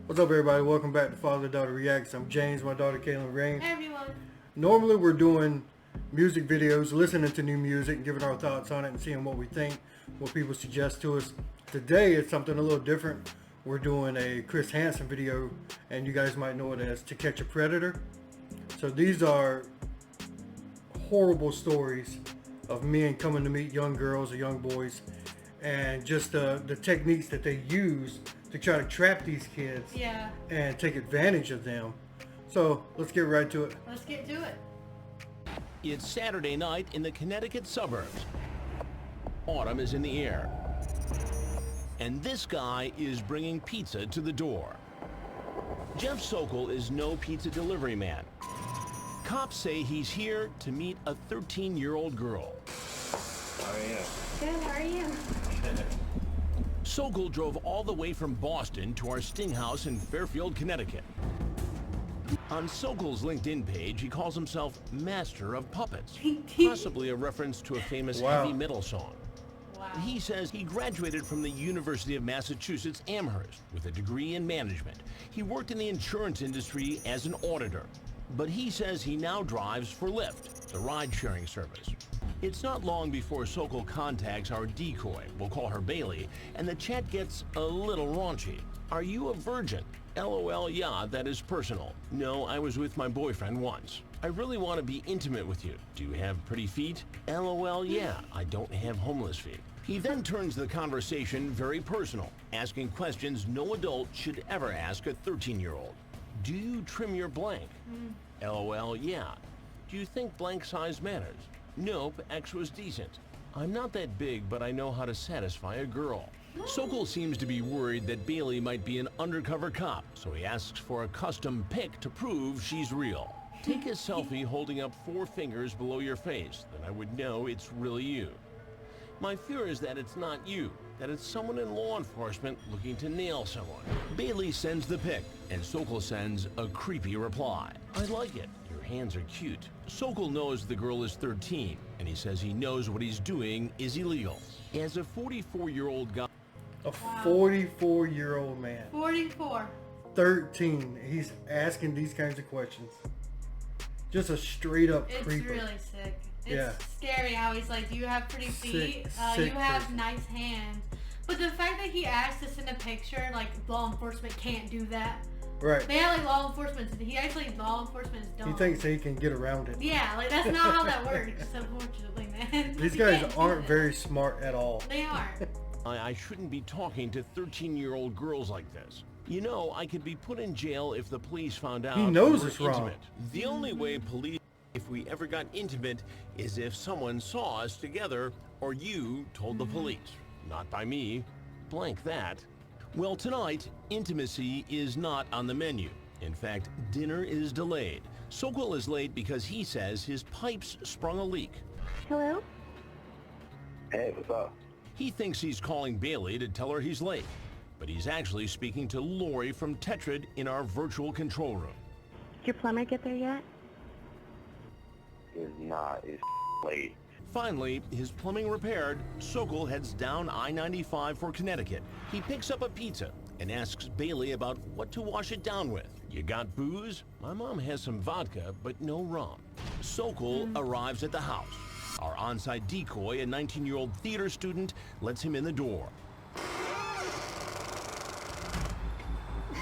What's up, everybody? Welcome back to Father-Daughter Reacts. I'm James, my daughter Kaylin Rain. Hey, everyone. Normally we're doing music videos, listening to new music, giving our thoughts on it and seeing what we think, what people suggest to us. Today it's something a little different. We're doing a Chris Hansen video, and you guys might know it as To Catch a Predator. So these are horrible stories of men coming to meet young girls or young boys, and just the techniques that they use to try to trap these kids and take advantage of them. So let's get right to it. Let's get to it. It's Saturday night in the Connecticut suburbs. Autumn is in the air. And this guy is bringing pizza to the door. Jeff Sokol is no pizza delivery man. Cops say he's here to meet a 13-year-old girl. How are you? Good, how are you? Sokol drove all the way from Boston to our sting house in Fairfield, Connecticut. On Sokol's LinkedIn page, he calls himself Master of Puppets, possibly a reference to a famous heavy metal song. Wow. He says he graduated from the University of Massachusetts Amherst with a degree in management. He worked in the insurance industry as an auditor, but he says he now drives for Lyft, the ride-sharing service. It's not long before Sokol contacts our decoy, we'll call her Bailey, and the chat gets a little raunchy. Are you a virgin? LOL, yeah, that is personal. No, I was with my boyfriend once. I really want to be intimate with you. Do you have pretty feet? LOL, yeah, I don't have homeless feet. He then turns the conversation very personal, asking questions no adult should ever ask a 13-year-old. Do you trim your blank? LOL, yeah. Do you think blank size matters? Nope, X was decent. I'm not that big, but I know how to satisfy a girl. Sokol seems to be worried that Bailey might be an undercover cop, so he asks for a custom pic to prove she's real. Take a selfie holding up 4 fingers below your face, then I would know it's really you. My fear is that it's not you, that it's someone in law enforcement looking to nail someone. Bailey sends the pic, and Sokol sends a creepy reply. I like it. Your hands are cute. Sokol knows the girl is 13, and he says he knows what he's doing is illegal. As a 44-year-old guy... A 44-year-old man. 44. 13. He's asking these kinds of questions. Just a straight up creeper. It's really sick. It's scary how he's like, do you have pretty feet? Sick you have person. nice hands. But the fact that he asked us in a picture, like, law enforcement can't do that. Right. They have, like, law enforcement. Law enforcement don't. He thinks he can get around it. Yeah, like, that's not how that works, unfortunately, man. These You guys can't do aren't that. very smart at all. They aren't. I shouldn't be talking to 13-year-old girls like this. You know, I could be put in jail if the police found out He knows we were it's wrong. intimate. The only way police, if we ever got intimate, is if someone saw us together or you told the police. Not by me. Blank that. Well, tonight, intimacy is not on the menu. In fact, dinner is delayed. Sokol is late because he says his pipes sprung a leak. Hello? Hey, what's up? He thinks he's calling Bailey to tell her he's late, but he's actually speaking to Lori from Tetrad in our virtual control room. Did your plumber get there yet? It's not. It's late. Finally, his plumbing repaired, Sokol heads down I-95 for Connecticut. He picks up a pizza and asks Bailey about what to wash it down with. You got booze? My mom has some vodka, but no rum. Sokol arrives at the house. Our on-site decoy, a 19-year-old theater student, lets him in the door.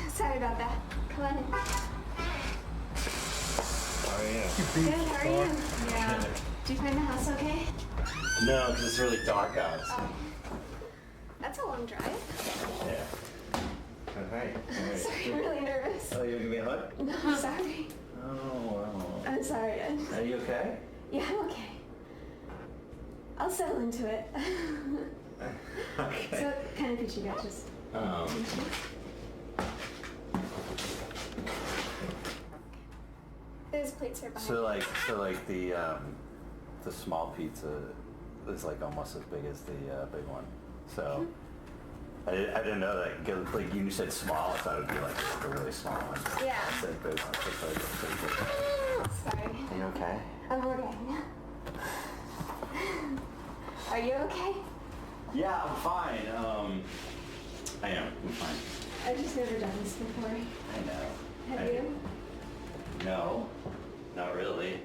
Sorry about that. Come on in. How are you? Good, how are you? Yeah. Did you find the house okay? No, because it's really dark out. Oh. That's a long drive. Yeah. Alright. Sorry, I'm really nervous. Oh, you gonna give me a hug? No, I'm sorry. Oh. I'm sorry. Are you okay? Yeah, I'm okay. I'll settle into it. Okay. So, what kind of pizza you got? Just... There's plates right behind So like the small pizza is like almost as big as the big one. So I didn't know that. 'Cause, like you said small, I thought it would be like a really small one. Yeah. I said big one. So it's like, Sorry. are you okay? I'm okay. Are you okay? Yeah, I'm fine. I am. I'm fine. I've just never done this before. I know. Have you? No, not really.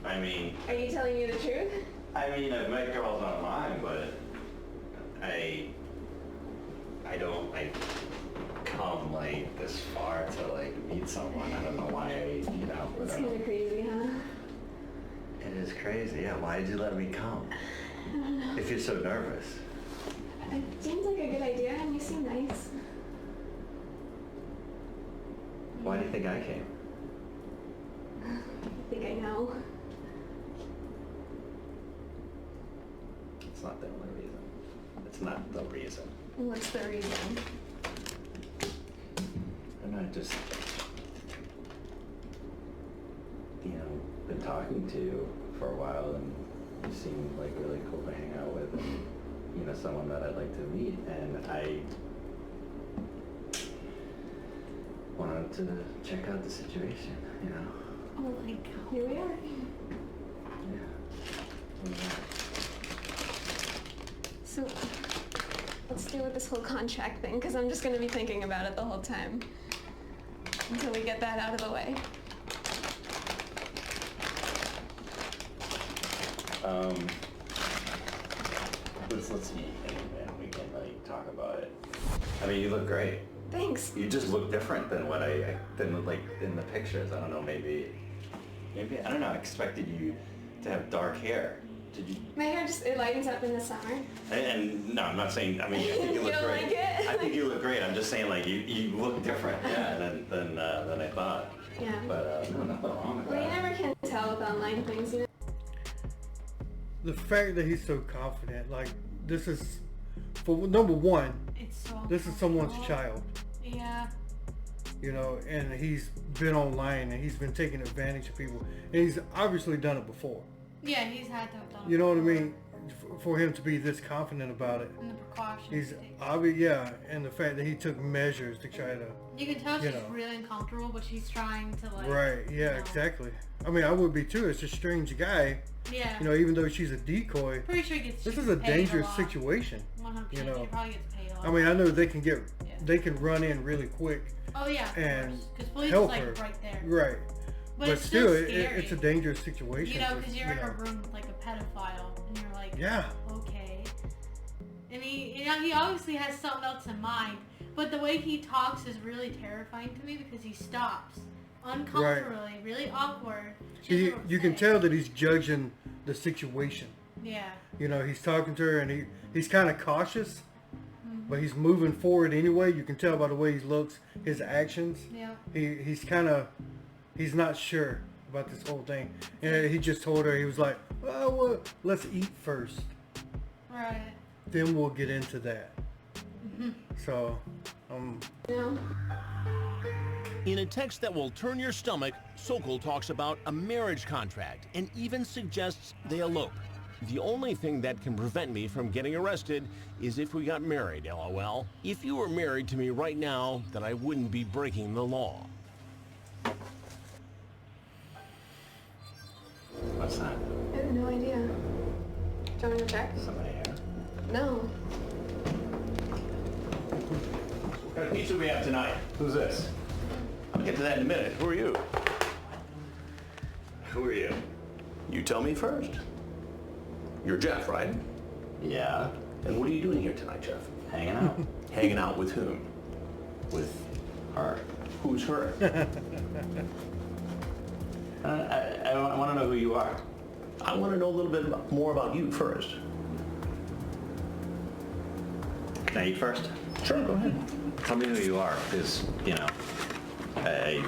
I mean, Are you telling me the truth? I've met girls online, but I don't like come like this far to like meet someone. I don't know why It's kind whatever. of crazy, huh? It is crazy. Yeah, why did you let me come? I don't know. If you're so nervous. It seems like a good idea, and you seem nice. Why do you think I came? I think I know. It's not the only reason. It's not the reason. What's the reason? And I just, been talking to you for a while, and you seem like really cool to hang out with, and someone that I'd like to meet, and I wanted to check out the situation, Oh my god. Here we are. Yeah. So, let's deal with this whole contract thing, because I'm just going to be thinking about it the whole time. Until we get that out of the way. Let's meet and we can talk about it. I mean, you look great. Thanks. You just look different than what than like in the pictures. I don't know, maybe I don't know. I expected you to have dark hair. Did you? My hair just, it lightens up in the summer. And no, I'm not saying. I mean, I think you look You don't great. like it? I think you look great. I'm just saying, like you look different, than I thought. Yeah. But no, nothing wrong with Well, you that. never can tell with online things, The fact that he's so confident, like, this is, for number one, It's so this is someone's uncomfortable. child, Yeah. and he's been online and he's been taking advantage of people, and he's obviously done it before. Yeah, he's had to have done You know what I before. mean? For him to be this confident about it, And the precautions. he's he takes. obvious, yeah, and the fact that he took measures to try to, You can tell you she's know. really uncomfortable, but she's trying to like. right, yeah, you know. exactly. I mean, I would be too. It's a strange guy, Yeah. even though she's a decoy. Pretty sure he gets. This she is gets a paid dangerous lot. situation. 100%. you know. She probably gets paid a lot. I mean, I know they can Yeah. they can run in really quick, Oh yeah. and Because police help is like her. right there. Right. But, But it's still, scary. it's a dangerous situation. You know, for- because you're in a room with like a pedophile, and you're like, Yeah. okay. And he obviously has something else in mind, but the way he talks is really terrifying to me because he stops uncomfortably, really awkward. She doesn't know what to You can say. tell that he's judging the situation. Yeah. He's talking to her, and he's kind of cautious, but he's moving forward anyway. You can tell by the way he looks, his actions. Yeah. He's not sure about this whole thing, and he just told her, he was like, well, let's eat first, Right. then we'll get into that. So, No. In a text that will turn your stomach, Sokol talks about a marriage contract and even suggests they elope. The only thing that can prevent me from getting arrested is if we got married, LOL. If you were married to me right now, then I wouldn't be breaking the law. What's that? I have no idea. Do you want me to check? Somebody here. No. What kind of pizza we have tonight? Who's this? I'll get to that in a minute. Who are you? Who are you? You tell me first. You're Jeff, right? Yeah. And what are you doing here tonight, Jeff? Hanging out Hanging out with whom? with her. Who's her? I want to know who you are. I want to know a little bit more about you first. Can I eat first? Sure, go ahead. Tell me who you are, because, I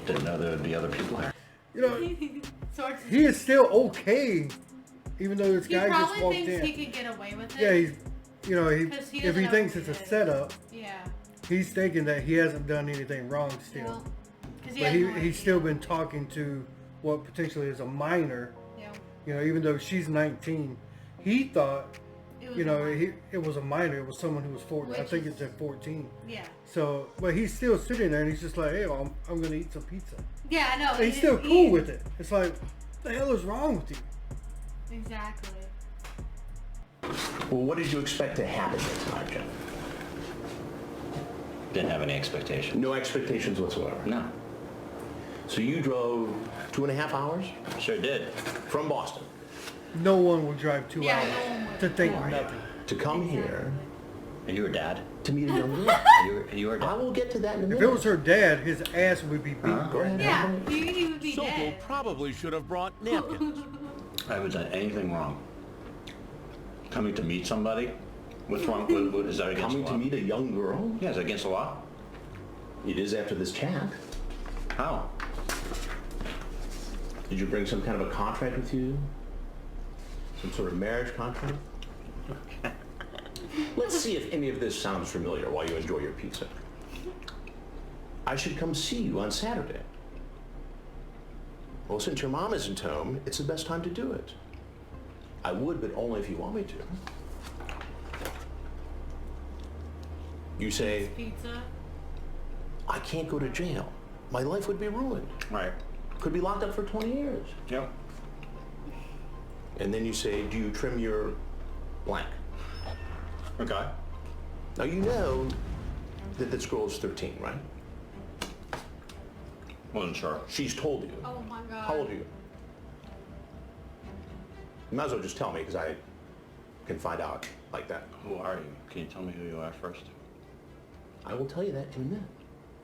didn't know there would be other people here. Sorts of- he is still okay, even though this he guy just probably walked thinks in. he could get away with it. Yeah, he's, 'Cause he if doesn't he know thinks who it's a he is. setup, Yeah. he's thinking that he hasn't done anything wrong still. Well, 'cause But has no he's still idea. been talking to what potentially is a minor, Yeah. even though she's 19. He thought, It was a minor. it was a minor. It was someone who was 14. I Which think is- it's at 14. Yeah. So, but he's still sitting there and he's just like, hey, I'm going to eat some pizza. Yeah, I know. And he's still cool with it. It's like, what the hell is wrong with you? Exactly. Well, what did you expect to happen here tonight, Jeff? Didn't have any expectation. No expectations whatsoever. No. So you drove 2.5 hours Sure did. from Boston No one will drive 2 Yeah, hours no one would. to think Yeah. nothing. to come here Are you her dad? to meet a young girl. Are you her I dad? will get to that in a If minute. it was her dad, his ass would be beat. Go ahead. Yeah, he would be Sokol dead. probably should have brought napkins. I haven't done anything wrong. Coming to meet somebody? What's wrong? What is that against Coming the to law? meet a young girl? Yeah, is that against the law? It is after this chat. How? Did you bring some kind of a contract with you? Some sort of marriage contract? Let's see if any of this sounds familiar while you enjoy your pizza. I should come see you on Saturday. Well, since your mom isn't home, it's the best time to do it. I would, but only if you want me to. You say, Pizza. I can't go to jail. My life would be ruined. Right. Could be locked up for 20 years. Yep. And then you say, do you trim your blank? Okay. Now you know that this girl is 13, right? Wasn't sure. She's told you. Oh my god. How old are you? You might as well just tell me because I can find out like that. Who are you? Can you tell me who you are first? I will tell you that in a minute.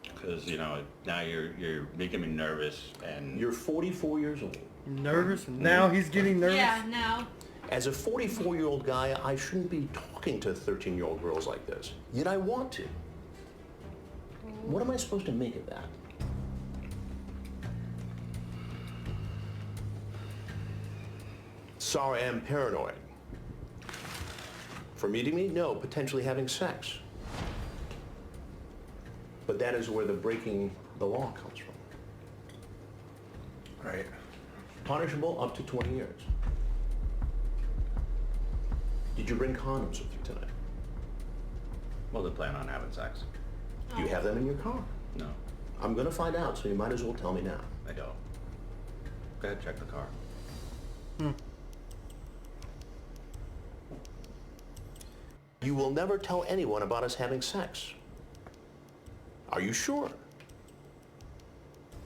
Because, you know, now you're making me nervous and... You're 44 years old. Nervous? And now he's getting nervous? Yeah, now. As a 44-year-old guy, I shouldn't be talking to 13-year-old girls like this. Yet I want to. What am I supposed to make of that? Sorry, I'm paranoid. For meeting me? No, potentially having sex. But that is where the breaking the law comes from. Right. Punishable up to 20 years. Did you bring condoms with you tonight? Well, they plan on having sex. Do you have them in your car? No, I'm gonna find out, so you might as well tell me now. I don't. Go ahead, check the car. You will never tell anyone about us having sex. Are you sure?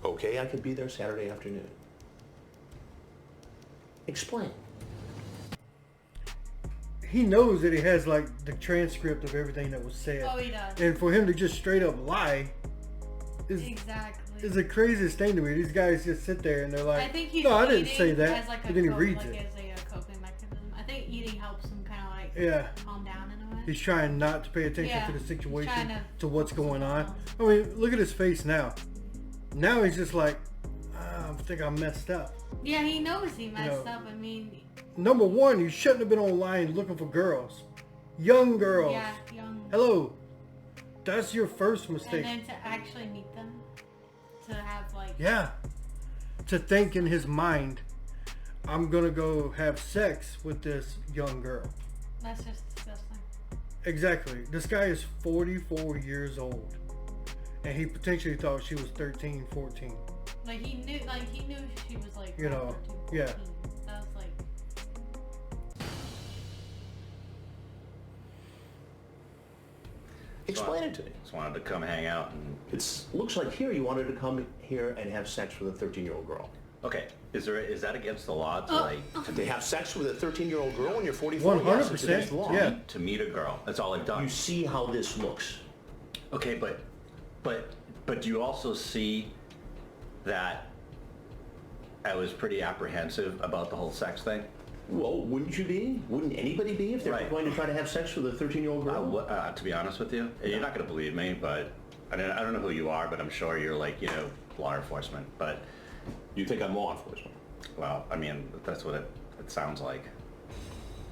Okay, I could be there Saturday afternoon. Explain. He knows that he has like the transcript of everything that was said. Oh, he does. And for him to just straight up lie is Exactly. the craziest thing to me. These guys just sit there and they're like, I think he's no, I didn't eating say that. As like a But then he cope- reads like it. As a coping mechanism. I think eating helps him kind of like Yeah. calm down in a way. He's trying not to pay attention Yeah, to the he's situation, trying to what's going on. calm. I mean, look at his face now. Now he's just like, I think I messed up. Yeah, he knows he messed know, up. I mean, Number one, you shouldn't have been online looking for girls. Young girls. yeah, young. Hello. That's your first mistake. And then to actually meet them, to have like. Yeah. To think in his mind, I'm gonna go have sex with this young girl. That's just disgusting. Exactly. This guy is 44 years old. And he potentially thought she was 13, 14. Like he knew she was like. You know, 13, yeah. 14. That was like. Explain it to me. Just wanted to come hang out and... It looks like here you wanted to come here and have sex with a 13-year-old girl. Okay, is that against the law to To have sex with a 13-year-old girl when you're 44? Yes, it's 100%, against the law. yeah. to meet a girl? That's all I've done. You see how this looks. Okay, but do you also see that I was pretty apprehensive about the whole sex thing? Well, wouldn't you be? Wouldn't anybody be if they were Right. going to try to have sex with a 13-year-old girl? To be honest with you, you're not going to believe me, but I don't know who you are, but I'm sure you're like, law enforcement. But, You think I'm law enforcement? well, I mean, that's what it sounds like.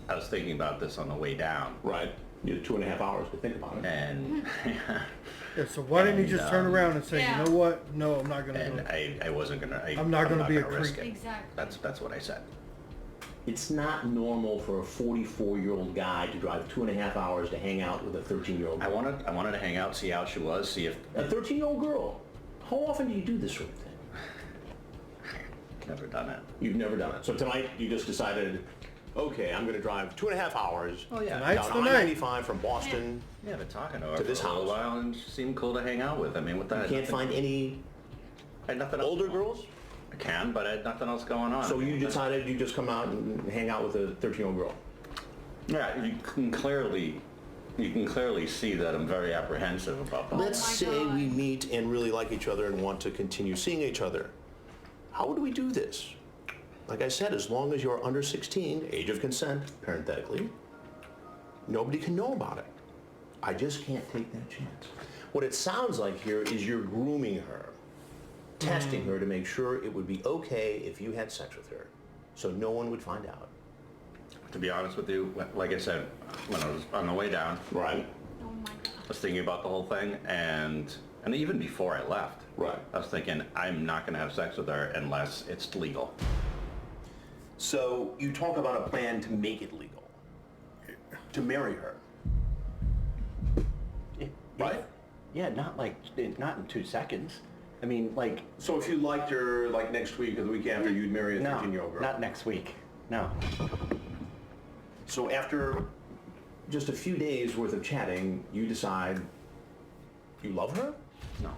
I was thinking about this on the way down, Right. You had 2.5 hours to think about it. and Yeah, so why didn't he just turn around and say, Yeah. you know what? No, I'm not gonna do and it. I wasn't gonna. I'm not gonna be a risk creep. it. Exactly. That's what I said. It's not normal for a 44-year-old guy to drive 2.5 hours to hang out with a 13-year-old I girl. wanted to hang out, see how she was, see if A 13-year-old girl? How often do you do this sort of thing? never done it. You've never done it. So tonight you just decided okay, I'm going to drive 2.5 hours Oh yeah. Tonight's down the night. I-95 from Boston. Yeah, been talking to her To for this a little house. while, and she seemed cool to hang out with. I mean, what the? You can't find any I had nothing else older going on. girls? I can, but I had nothing else going on. So I mean, you decided you just come out and hang out with a 13-year-old girl? Yeah, you can clearly see that I'm very apprehensive about that. Let's my say God. we meet and really like each other and want to continue seeing each other. How would we do this? Like I said, as long as you're under 16, age of consent, parenthetically, nobody can know about it. I just can't take that chance. What it sounds like here is you're grooming her, testing her to make sure it would be okay if you had sex with her, so no one would find out. To be honest with you, like I said, when I was on the way down, Right. Oh my god. I was thinking about the whole thing, and even before I left, Right. I was thinking I'm not going to have sex with her unless it's legal. So you talk about a plan to make it legal, to marry her. Right? Yeah, not in 2 seconds. I mean, like, So if you liked her, like next week or the week after, you'd marry a no, 13-year-old girl? not next week. No. So after just a few days worth of chatting, you decide you love her? No,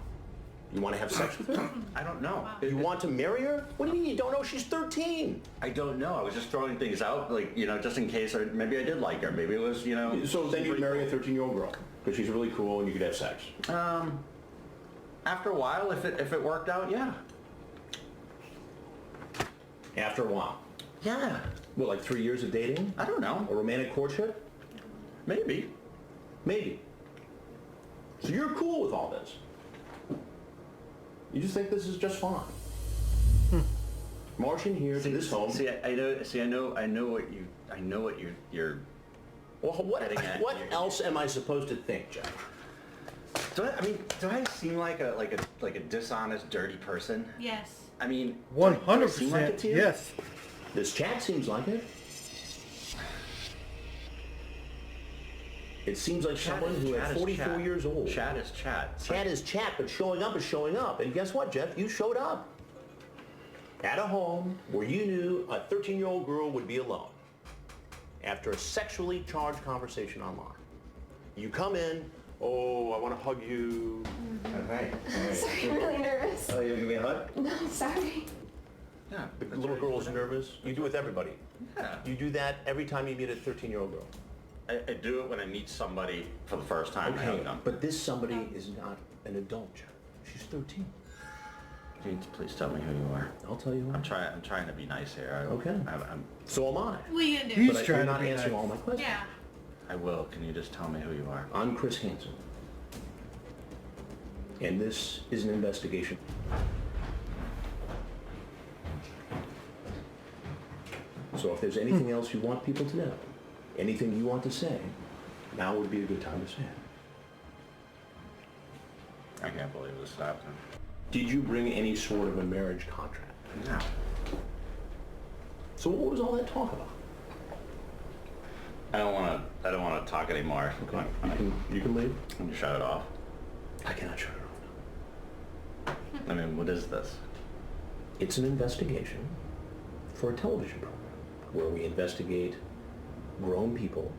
You want to have sex with her? I don't know. You want to marry her? What do you mean you don't know? She's 13. I don't know. I was just throwing things out, like, just in case, or maybe I did like her. Maybe it was, So then you'd marry a 13-year-old girl because she's really cool and you could have sex. After a while, if it worked out, yeah. After a while. Yeah. What, like 3 years of dating? I don't know. A romantic courtship? Maybe. Maybe. So you're cool with all this? You just think this is just fine? Marching here to this home. I know what you're. Well, what Getting at what you. else am I supposed to think, Jeff? Do I seem like a dishonest, dirty person? Yes. I mean, 100%. to you? Yes. This chat seems like it. It seems like someone who at 44 years old. Chat is chat. Chat is chat, but showing up is showing up. And guess what, Jeff? You showed up. At a home where you knew a 13-year-old girl would be alone. After a sexually charged conversation online. You come in, oh, I want to hug you. Okay. Sorry, I'm really nervous. Oh, you're gonna be a hug? No, sorry. Yeah. The little girl's nervous. You do it with everybody. Yeah. You do that every time you meet a 13-year-old girl. I do it when I meet somebody for the first time. I hug them. But this somebody is not an adult, Jeff. She's 13. Please tell me who you are. I'll tell you what. I'm trying to be nice here. Okay. I'm, So am I. What are you gonna do? He's But trying you're to not be answering nice. all my questions. Yeah. I will. Can you just tell me who you are? I'm Chris Hansen. And this is an investigation. So if there's anything else you want people to know, anything you want to say, now would be a good time to say it. I can't believe this happened. Did you bring any sort of a marriage contract? No. So what was all that talk about? I don't want to talk anymore. You can leave. Can you shut it off? I cannot shut her off. I mean, what is this? It's an investigation for a television program where we investigate grown people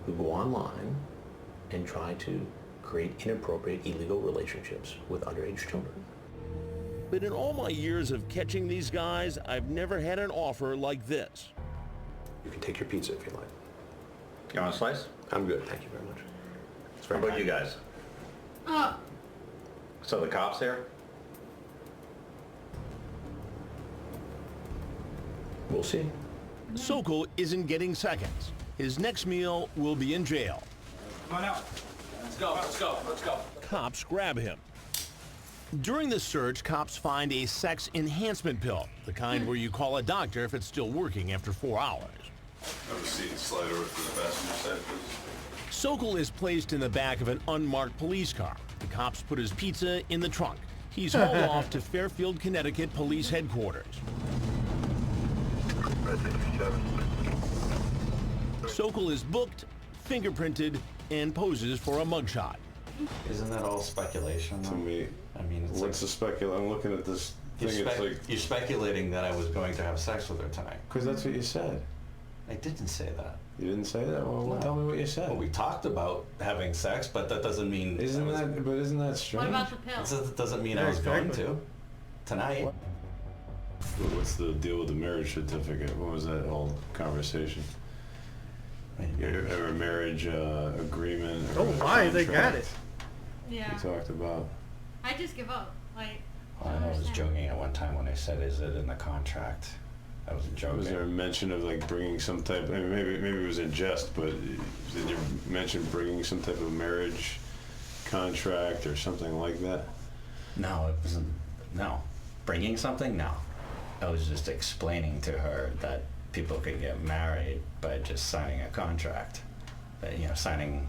who go online and try to create inappropriate, illegal relationships with underage children. But in all my years of catching these guys, I've never had an offer like this. You can take your pizza if you like. You want a slice? I'm good, thank you very much. It's How very about you kind. guys? Oh, So the cops here? We'll see. Sokol isn't getting seconds. His next meal will be in jail. Come on out. Let's go. Cops grab him. During the search, cops find a sex enhancement pill, the kind where you call a doctor if it's still working after 4 hours. Have a seat and slide over to the passenger side, please. Sokol is placed in the back of an unmarked police car. The cops put his pizza in the trunk. He's hauled off to Fairfield, Connecticut Police Headquarters. Sokol is booked, fingerprinted, and poses for a mugshot. Isn't that all speculation? To me, I mean, it's what's the speculation? I'm looking at this thing. It's like, you're speculating that I was going to have sex with her tonight. because that's what you said. I didn't say that. You didn't say that? Well, No. tell me what you said. Well, we talked about having sex, but that doesn't mean... Isn't that strange? What about the pill? That doesn't mean Yeah, I was going exactly. to. Tonight. What's the deal with the marriage certificate? What was that whole conversation? You ever marriage agreement? Or Don't lie, they got contract it. Yeah. You talked about. I just give up. Like, Well, I know I was joking at one time when I said, "Is it in the contract?" I was joking. Was there a mention of like bringing some type? I mean, maybe it was in jest, but did you mention bringing some type of marriage contract or something like that? No, it wasn't. No, bringing something. No, I was just explaining to her that people could get married by just signing a contract. Signing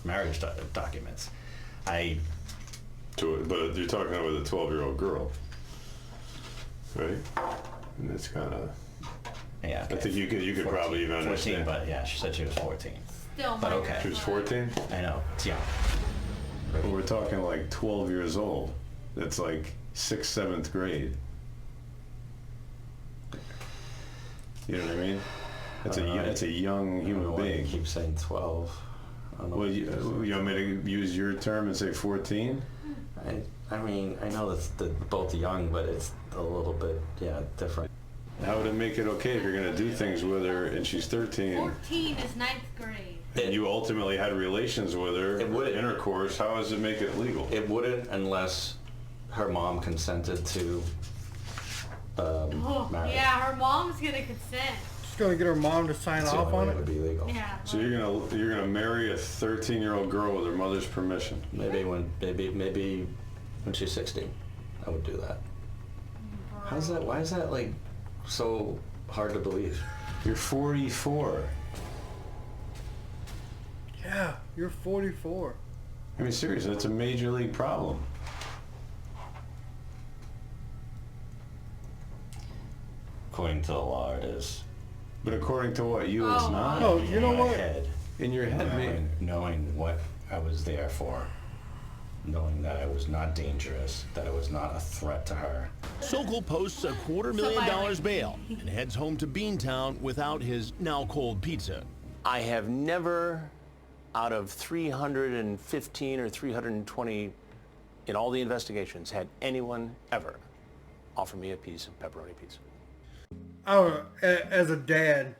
marriage documents. But you're talking about a 12-year-old girl, right? And it's kind of. Yeah. I think you could probably even 14, understand. but yeah, she said she was 14. still But minor. okay. She was 14. I know, it's young. But we're talking like 12 years old. That's like 6th, 7th grade. You know what I mean? That's a young human being. Keep saying 12. I don't know. Well, you want me to use your term and say 14? I mean, I know they're both young, but it's a little bit, different. How would it make it okay if you're going to do things with her and she's 13 14 is 9th grade. and you ultimately had relations with her, It would- intercourse, how does it make it legal? It wouldn't unless her mom consented to marriage. Yeah, her mom's gonna consent. Just gonna get her mom to sign That's the off only on way it. would be legal. Yeah. So you're gonna marry a 13-year-old girl with her mother's permission? Maybe when she's 16, I would do that. How's that? Why is that like so hard to believe? You're 44. Yeah, you're 44. I mean, seriously, that's a major league problem. According to the law, it is. But according to what? You, it's Oh. not? Oh, you know In my what? head, In your head, man. knowing what I was there for, knowing that I was not dangerous, that I was not a threat to her. Sokol posts a $250,000 bail and heads home to Beantown without his now cold pizza. I have never, out of 315 or 320 in all the investigations, had anyone ever offer me a piece of pepperoni pizza. I don't know, as a dad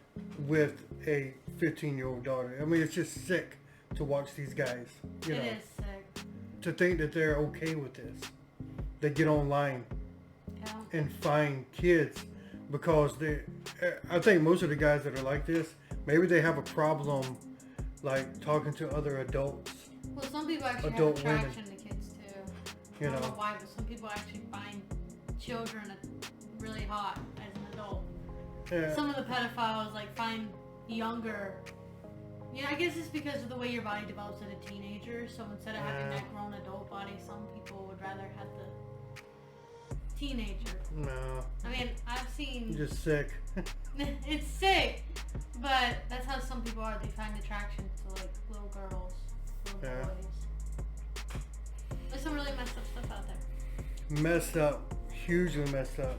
with a 15-year-old daughter, I mean, it's just sick to watch these guys, you know, It is sick. to think that they're okay with this. They get online Yeah. and find kids because I think most of the guys that are like this, maybe they have a problem like talking to other adults. Well, some people actually Adult have women. attraction to kids too. You I don't know. know why, but some people actually find children really hot as an adult. Yeah. Some of the pedophiles like find younger. Yeah, I guess it's because of the way your body develops as a teenager. So instead of having that grown adult body, some people would rather have the teenager. No, I mean, I've seen. just sick. It's sick, but that's how some people are. They find attraction to like little girls, little Yeah. boys. There's some really messed up stuff out there. Messed up, hugely messed up.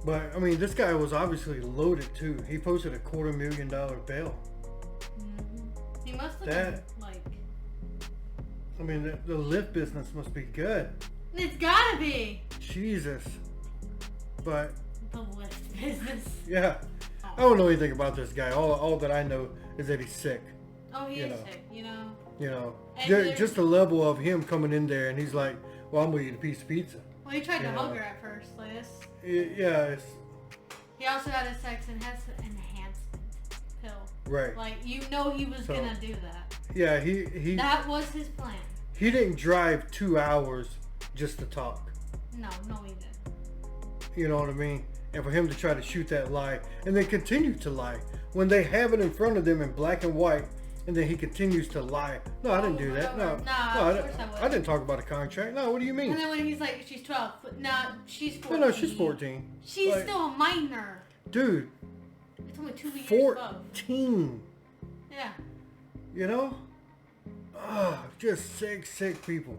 But I mean, this guy was obviously loaded too. He posted a $250,000 bail. He must have That- been like. I mean, the Lyft business must be good. It's gotta be Jesus. But the Lyft business. yeah, I don't know anything about this guy. All that I know is that he's sick. Oh, he You is know. sick. You know. You know, And just the level of him coming in there and he's like, "Well, I'm gonna eat a piece of pizza." Well, he tried to Yeah. hug her at first, like this. Yeah, it's He also had a sex enhancement pill. right. Like you know, he was So- gonna do that. Yeah, he That was his plan. he didn't drive 2 hours just to talk. No, he didn't. You know what I mean? And for him to try to shoot that lie and then continue to lie when they have it in front of them in black and white, and then he continues to lie. No, I didn't do that. No, Nah, of course I I wouldn't. didn't talk about a contract. No, what do you mean? And then when he's like, she's 12. But nah, she's 14. No, she's 14. She's Like, still a minor. dude, It's only 2 years above. 14. Yeah. You know? Just sick people.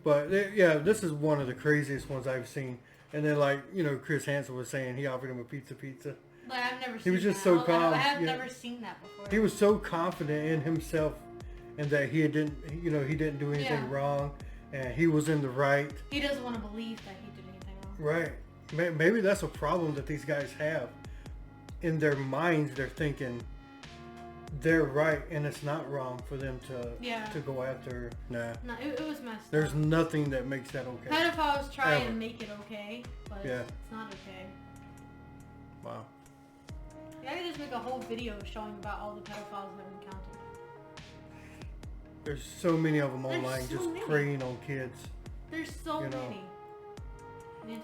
But yeah, this is one of the craziest ones I've seen. And then like, you know, Chris Hansen was saying he offered him a pizza. Like, I've never seen He was just that. so calm. I have yeah. never seen that before. He was so confident in himself, and that he didn't, you know, he didn't do anything Yeah. wrong, and he was in the right. He doesn't want to believe that he did anything wrong. Right. Maybe that's a problem that these guys have. In their minds, they're thinking they're right, and it's not wrong for them to go after. Nah. No, it was messed up. There's nothing that makes that okay. Pedophiles try Ever. and make it okay, but Yeah. it's not okay. Wow. Yeah, I could just make a whole video showing about all the pedophiles I've encountered. There's so many of them There's online so just many. preying on kids. There's so You know. many.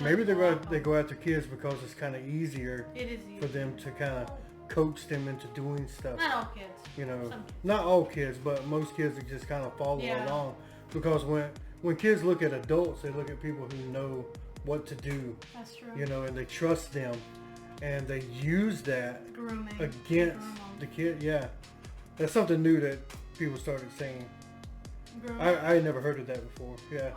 Maybe they go after kids because it's kind of easier It is for them to kind of coach them into doing stuff. Not all kids. You know, Some kids. not all kids, but most kids that just kind of follow Yeah. along. Because when kids look at adults, they look at people who know what to do. That's true. You know, and they trust them, and they use that Grooming. against Groom 'em. the kid. Yeah, that's something new that people started saying. Grooming. I had never heard of that before. Yeah.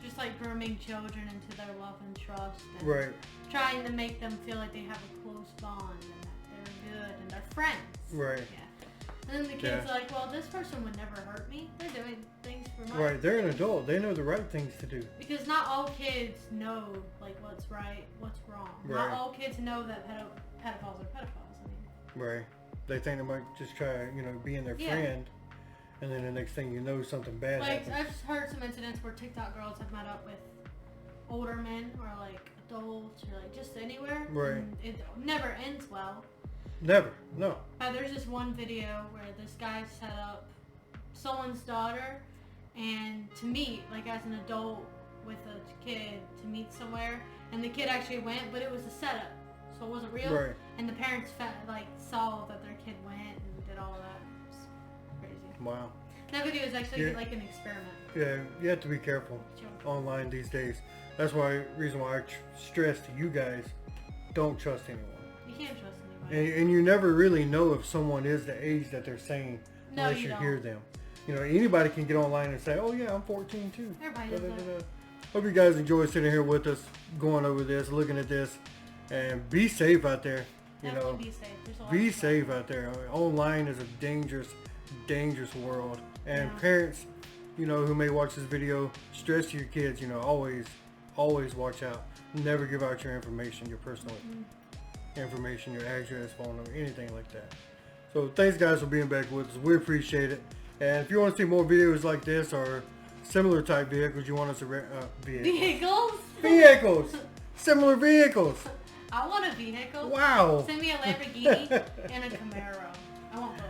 Just like grooming children into their love and trust. And Right. Trying to make them feel like they have a close bond and that they're good and they're friends. Right. Yeah. And then the kids Yeah. are like, well, this person would never hurt me. They're doing things for my Right. They're an adult. They know the right things to do. Because not all kids know like what's right, what's wrong. Right. Not all kids know that pedophiles are pedophiles. I mean, Right. They think they might just try, you know, being their Yeah. friend, and then the next thing you know, something bad like happens. I've just heard some incidents where TikTok girls have met up with older men or like adults or like just anywhere. Right. And it never ends well. Never. No. There's this one video where this guy set up someone's daughter and to meet, like as an adult with a kid, to meet somewhere, and the kid actually went, but it was a setup, so it wasn't real. Right. And the parents saw that their kid went and did all that. It was crazy. Wow. That video is actually Yeah. like an experiment. Yeah, you have to be careful Sure. online these days. That's reason why I stress to you guys, don't trust anyone. You can't trust anybody. And you never really know if someone is the age that they're saying No, unless you you don't. hear them. You know, anybody can get online and say, oh yeah, I'm 14 too. Everybody does that. Hope you guys enjoy sitting here with us, going over this, looking at this, and be safe out there. You know, Definitely be safe. There's a lot be of stuff. safe out there. I mean, online is a dangerous, dangerous world. And Yeah. parents, you know, who may watch this video, stress to your kids, you know, always watch out. Never give out your information, your personal information, your address, phone number, anything like that. So thanks guys for being back with us. We appreciate it. And if you want to see more videos like this or similar type vehicles, you want us to vehicles, similar vehicles. I want a vehicle. Wow. Send me a Lamborghini and a Camaro. I want both.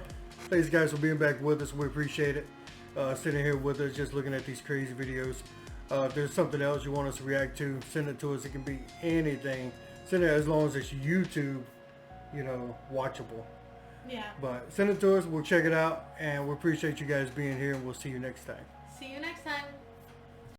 Thanks guys for being back with us. We appreciate it. Sitting here with us, just looking at these crazy videos. If there's something else you want us to react to, send it to us. It can be anything. Send it as long as it's YouTube, you know, watchable. Yeah. But send it to us. We'll check it out. And we appreciate you guys being here. And we'll see you next time. See you next time.